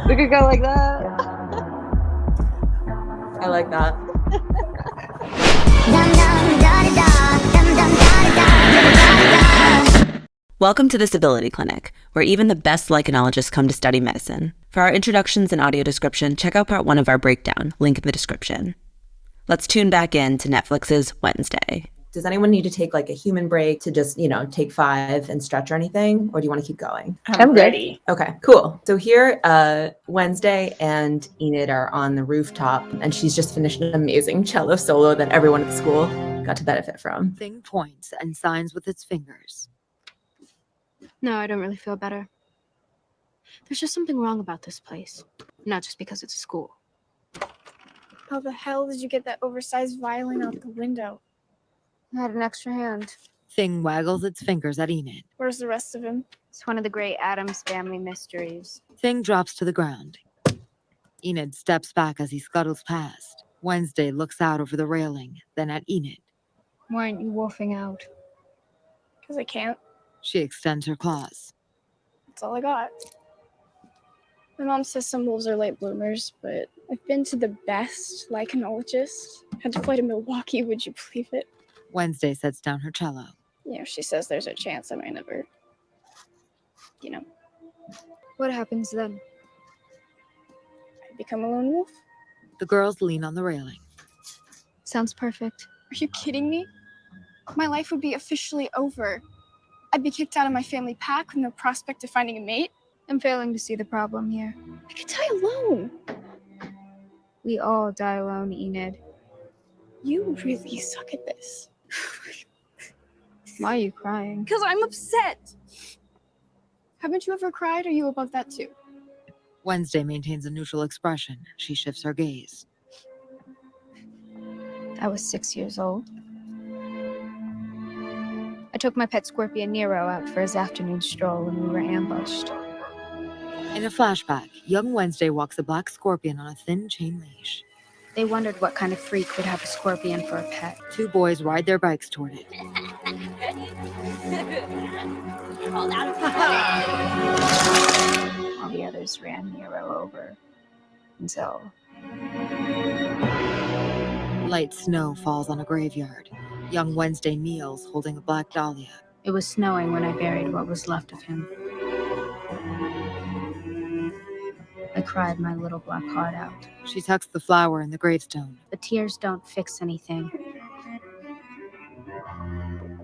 We could go like that. I like that. Welcome to the Civility Clinic, where even the best lichenologists come to study medicine. For our introductions and audio description, check out part 1 of our breakdown, link in the description. Let's tune back in to Netflix's Wednesday. Does anyone need to take like a human break to just, take 5 and stretch or anything? Or do you want to keep going? I'm ready. Okay, cool. So here, Wednesday and Enid are on the rooftop, and she's just finished an amazing cello solo that everyone at the school got to benefit from. Thing points and signs with its fingers. No, I don't really feel better. There's just something wrong about this place. Not just because it's a school. How the hell did you get that oversized violin out the window? I had an extra hand. Thing waggles its fingers at Enid. Where's the rest of him? It's one of the great Addams family mysteries. Thing drops to the ground. Enid steps back as he scuttles past. Wednesday looks out over the railing, then at Enid. Why aren't you wolfing out? Because I can't. She extends her claws. That's all I got. My mom says some wolves are late bloomers, but I've been to the best lichenologist. Had to fly to Milwaukee, would you believe it? Wednesday sets down her cello. She says there's a chance I might never, What happens then? I become a lone wolf. The girls lean on the railing. Sounds perfect. Are you kidding me? My life would be officially over. I'd be kicked out of my family pack with no prospect of finding a mate. I'm failing to see the problem here. I could die alone. We all die alone, Enid. You really suck at this. Why are you crying? Because I'm upset. Haven't you ever cried? Are you above that too? Wednesday maintains a neutral expression. She shifts her gaze. I was 6 years old. I took my pet scorpion Nero out for his afternoon stroll when we were ambushed. In a flashback, young Wednesday walks a black scorpion on a thin chain leash. They wondered what kind of freak would have a scorpion for a pet. 2 boys ride their bikes toward it. All the others ran Nero over until... Light snow falls on a graveyard. Young Wednesday kneels, holding a black dahlia. It was snowing when I buried what was left of him. I cried my little black heart out. She tucks the flower in the gravestone. The tears don't fix anything.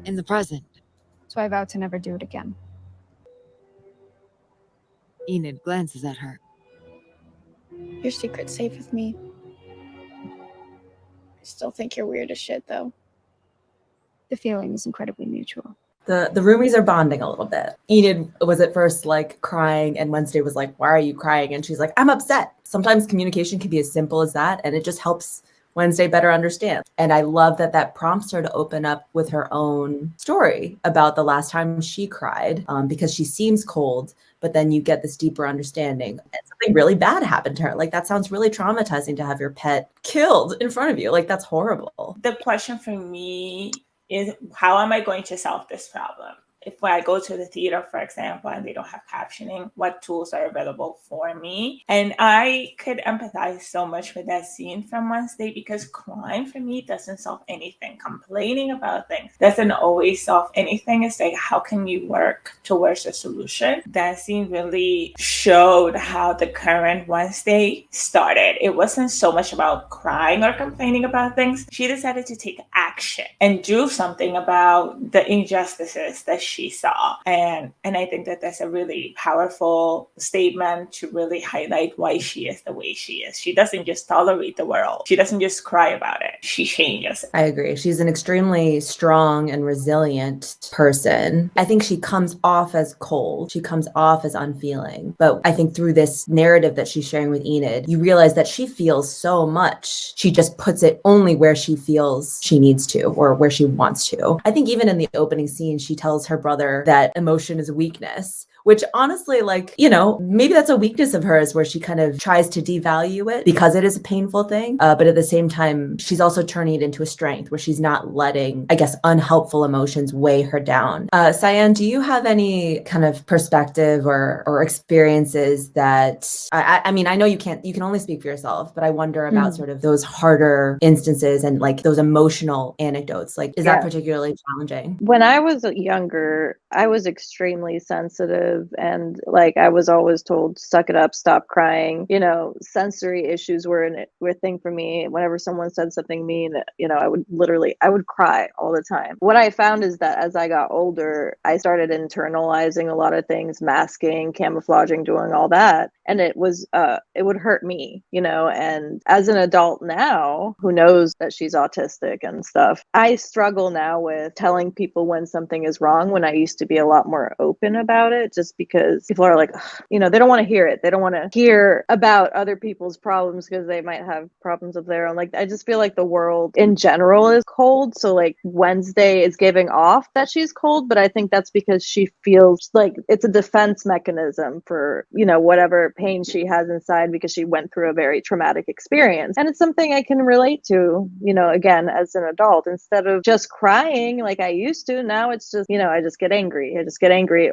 In the present, So I vowed to never do it again. Enid glances at her. Your secret's safe with me. I still think you're weird as shit, though. The feeling is incredibly mutual. The roomies are bonding a little bit. Enid was at first like crying, and Wednesday was like, "Why are you crying?" And she's like, "I'm upset." Sometimes communication can be as simple as that, and it just helps Wednesday better understand. And I love that prompts her to open up with her own story about the last time she cried, because she seems cold, but then you get this deeper understanding. And something really bad happened to her. Like, that sounds really traumatizing to have your pet killed in front of you. Like, that's horrible. The question for me is, how am I going to solve this problem? If when I go to the theater, for example, and they don't have captioning, what tools are available for me? And I could empathize so much with that scene from Wednesday, because crying for me doesn't solve anything. Complaining about things doesn't always solve anything. It's like, how can you work towards a solution? That scene really showed how the current Wednesday started. It wasn't so much about crying or complaining about things. She decided to take action and do something about the injustices that she saw. And I think that that's a really powerful statement to really highlight why she is the way she is. She doesn't just tolerate the world. She doesn't just cry about it. She changes. I agree. She's an extremely strong and resilient person. I think she comes off as cold. She comes off as unfeeling. But I think through this narrative that she's sharing with Enid, you realize that she feels so much. She just puts it only where she feels she needs to, or where she wants to. I think even in the opening scene, she tells her brother that emotion is a weakness, which honestly, like, you know, maybe that's a weakness of hers where she kind of tries to devalue it because it is a painful thing. But at the same time, she's also turning it into a strength where she's not letting, I guess, unhelpful emotions weigh her down. Syanne, do you have any kind of perspective or experiences that, I mean, I know you can only speak for yourself, but I wonder about sort of those harder instances and like those emotional anecdotes. Like, is that particularly challenging? When I was younger, I was extremely sensitive, and like I was always told, suck it up, stop crying. You know, sensory issues were a thing for me. Whenever someone said something mean, you know, I would cry all the time. What I found is that as I got older, I started internalizing a lot of things, masking, camouflaging, doing all that. And it would hurt me, you know, and as an adult now who knows that she's autistic and stuff, I struggle now with telling people when something is wrong, when I used to be a lot more open about it, just because people are like, you know, they don't want to hear it. They don't want to hear about other people's problems because they might have problems of their own. Like, I just feel like the world in general is cold. So like Wednesday is giving off that she's cold, but I think that's because she feels like it's a defense mechanism for, you know, whatever pain she has inside because she went through a very traumatic experience. And it's something I can relate to, you know, again, as an adult, instead of just crying like I used to. Now it's just, you know, I just get angry.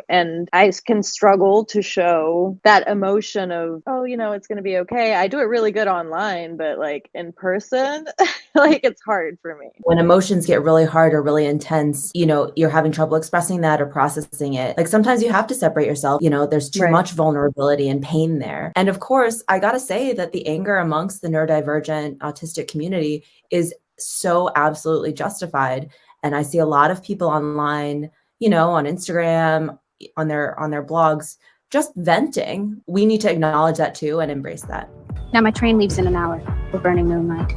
And I can struggle to show that emotion of, oh, you know, it's going to be okay. I do it really good online, but like in person, like it's hard for me. When emotions get really hard or really intense, you know, you're having trouble expressing that or processing it. Like sometimes you have to separate yourself, you know, there's too much vulnerability and pain there. And of course, I got to say that the anger amongst the neurodivergent autistic community is so absolutely justified. And I see a lot of people online, you know, on Instagram, on their blogs, just venting. We need to acknowledge that too and embrace that. Now my train leaves in an hour. We're burning moonlight.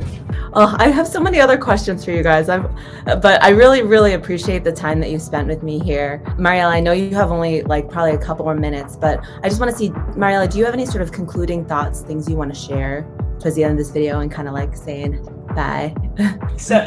Oh, I have so many other questions for you guys. But I really, really appreciate the time that you spent with me here. Mariella, I know you have only like probably a couple more minutes, but I just want to see, Mariella, do you have any sort of concluding thoughts, things you want to share towards the end of this video and kind of like saying bye? So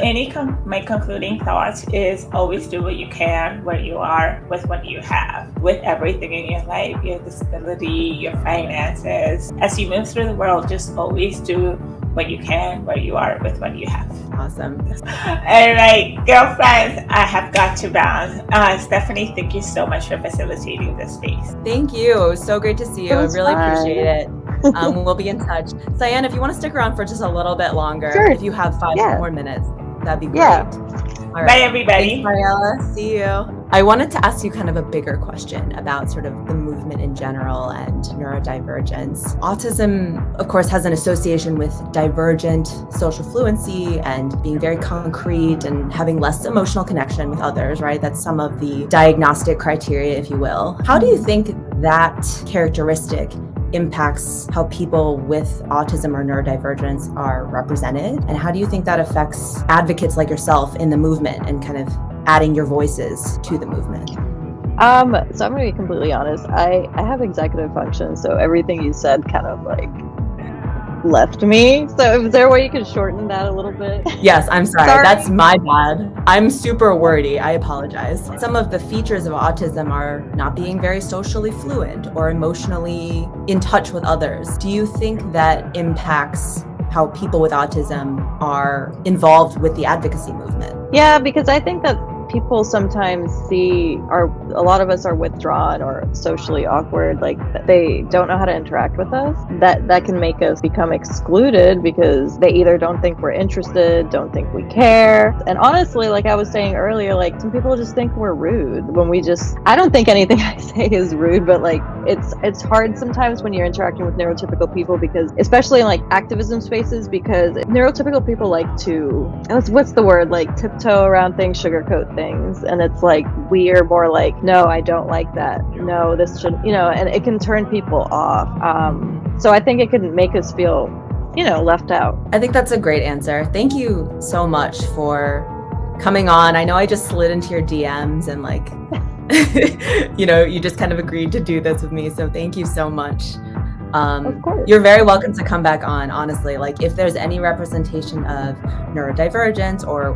my concluding thoughts is always do what you can where you are with what you have, with everything in your life, your disability, your finances. As you move through the world, just always do what you can where you are with what you have. Awesome. All right, girlfriends, I have got to bounce. Stephanie, thank you so much for facilitating this space. Thank you. It was so great to see you. I really appreciate it. We'll be in touch. Syanne, if you want to stick around for just a little bit longer, if you have 5 more minutes, that'd be great. All right. Bye, everybody. Thanks, Mariella. See you. I wanted to ask you kind of a bigger question about sort of the movement in general and neurodivergence. Autism, of course, has an association with divergent social fluency and being very concrete and having less emotional connection with others, right? That's some of the diagnostic criteria, if you will. How do you think that characteristic impacts how people with autism or neurodivergence are represented? And how do you think that affects advocates like yourself in the movement and kind of adding your voices to the movement? So I'm going to be completely honest. I have executive function, so everything you said kind of like left me. So is there a way you could shorten that a little bit? Yes, I'm sorry. That's my bad. I'm super wordy. I apologize. Some of the features of autism are not being very socially fluent or emotionally in touch with others. Do you think that impacts how people with autism are involved with the advocacy movement? Yeah, because I think that people sometimes a lot of us are withdrawn or socially awkward, like they don't know how to interact with us. That can make us become excluded because they either don't think we're interested, don't think we care. And honestly, like I was saying earlier, like some people just think we're rude when I don't think anything I say is rude, but like it's hard sometimes when you're interacting with neurotypical people, because especially in like activism spaces, because neurotypical people like to, what's the word, like tiptoe around things, sugarcoat things, and it's like we're more like, no, I don't like that, no, this shouldn't, you know, and it can turn people off. So I think it can make us feel, you know, left out. I think that's a great answer. Thank you so much for coming on. I know I just slid into your DMs and like you know, you just kind of agreed to do this with me, so thank you so much. Of course. You're very welcome to come back on, honestly. Like, if there's any representation of neurodivergence or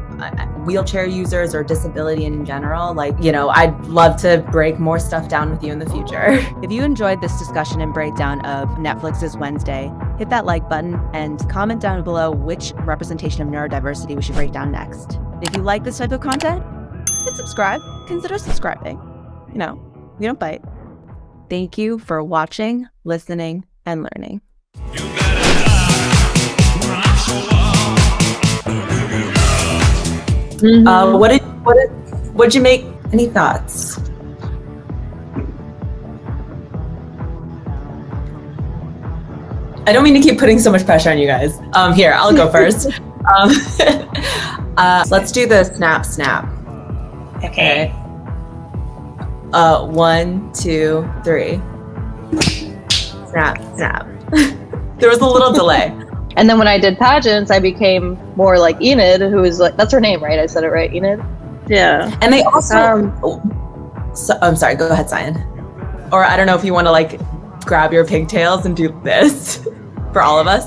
wheelchair users or disability in general, like, you know, I'd love to break more stuff down with you in the future. If you enjoyed this discussion and breakdown of Netflix's Wednesday, hit that like button and comment down below which representation of neurodiversity we should break down next. If you like this type of content, hit subscribe. Consider subscribing. You know, we don't bite. Thank you for watching, listening, and learning. What'd you make? Any thoughts? I don't mean to keep putting so much pressure on you guys. Here, I'll go first. Let's do the snap. Okay. 1, 2, 3. Snap. There was a little delay. And then when I did pageants, I became more like Enid, who is like, that's her name, right? I said it right, Enid? Yeah. And they also, I'm sorry, go ahead, Syanne. Or I don't know if you want to like grab your pigtails and do this for all of us.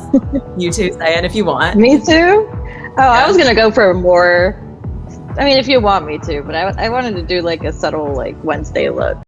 You too, Syanne, if you want. Me too? Oh, yeah. I was going to go for more, I mean, if you want me to, but I wanted to do like a subtle like Wednesday look.